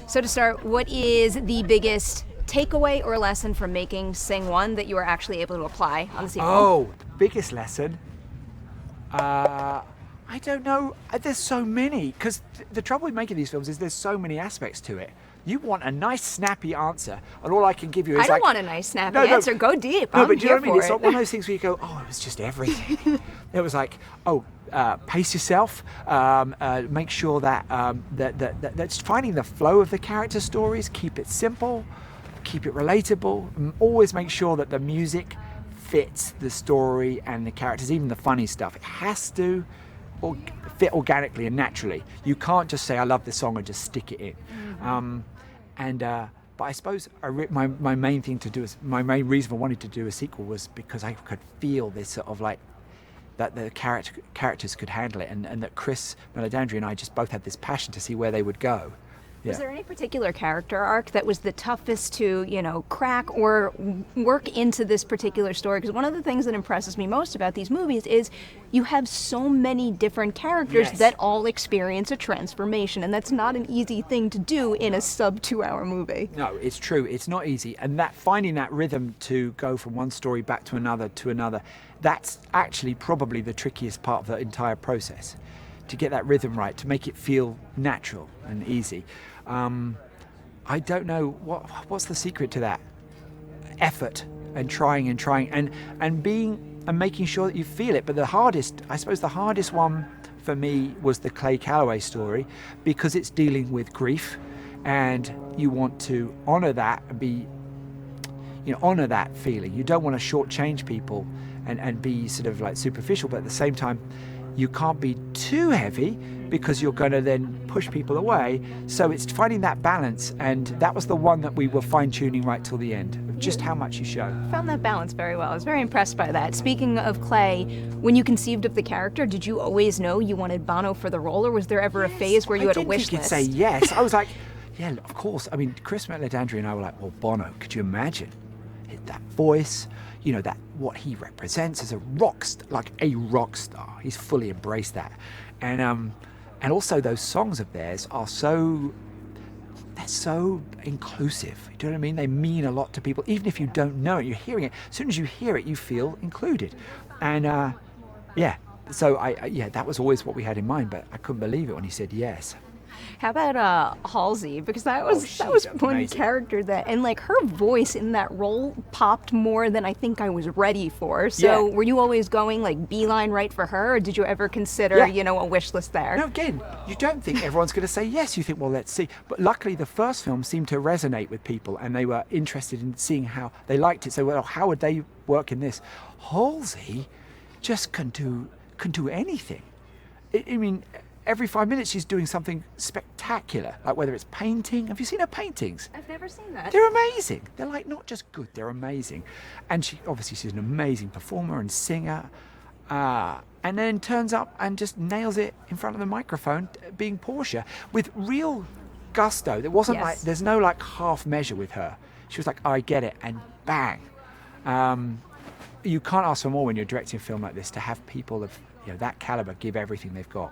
So to start, what is the biggest takeaway or lesson from making Sing 1 that you were actually able to apply on the sequel? Oh, biggest lesson? I don't know. There's so many. Because the trouble with making these films is there's so many aspects to it. You want a nice, snappy answer, and all I can give you is I don't want a nice, snappy answer. Go deep. No, I'm but do you know here what I mean? for It's it. like one of those things where you go, oh, it was just everything. It was like, pace yourself. Make sure that that's finding the flow of the character stories. Keep it simple. Keep it relatable. And always make sure that the music fits the story and the characters, even the funny stuff. It has to fit organically and naturally. You can't just say, I love this song and just stick it in. But I suppose my main thing to do is, my main reason for wanting to do a sequel was because I could feel this sort of like, that the characters could handle it, and that Chris Meledandri and I just both had this passion to see where they would go. Yeah. Was there any particular character arc that was the toughest to, crack or work into this particular story? Because one of the things that impresses me most about these movies is you have so many different characters that all experience a transformation, and that's not an easy thing to do in a sub 2-hour movie. No, it's true. It's not easy. And that finding that rhythm to go from one story back to another, that's actually probably the trickiest part of the entire process. To get that rhythm right, to make it feel natural and easy. I don't know what's the secret to that. Effort and trying and being and making sure that you feel it. But the hardest one for me was the Clay Calloway story, because it's dealing with grief, and you want to honor that and honor that feeling. You don't want to shortchange people and be sort of like superficial, but at the same time, you can't be too heavy because you're going to then push people away. So it's finding that balance, and that was the one that we were fine-tuning right till the end, of just how much you show. Found that balance very well. I was very impressed by that. Speaking of Clay, when you conceived of the character, did you always know you wanted Bono for the role, or was there ever a phase where you had a wish list? I didn't think you'd say yes. I was like, yeah, of course. I mean, Chris Meledandri and I were like, well, Bono, could you imagine? That voice, that what he represents as a rock star. He's fully embraced that, and also those songs of theirs are so inclusive. Do you know what I mean? They mean a lot to people, even if you don't know it. You're hearing it. As soon as you hear it, you feel included, and So that was always what we had in mind. But I couldn't believe it when he said yes. How about Halsey? Because that was one amazing character that, and like her voice in that role popped more than I think I was ready for. So were you always going like beeline right for her, or did you ever consider, a wish list there? No, again, you don't think everyone's going to say yes. You think, well, let's see. But luckily, the first film seemed to resonate with people, and they were interested in seeing how they liked it. So, well, how would they work in this? Halsey just can do anything. I mean, every 5 minutes she's doing something spectacular, like whether it's painting. Have you seen her paintings? I've never seen that. They're amazing. They're like not just good, they're amazing. And she's an amazing performer and singer. And then turns up and just nails it in front of the microphone, being Portia, with real gusto. There wasn't like, there's no like half measure with her. She was like, I get it, and bang. You can't ask for more when you're directing a film like this, to have people of that caliber give everything they've got.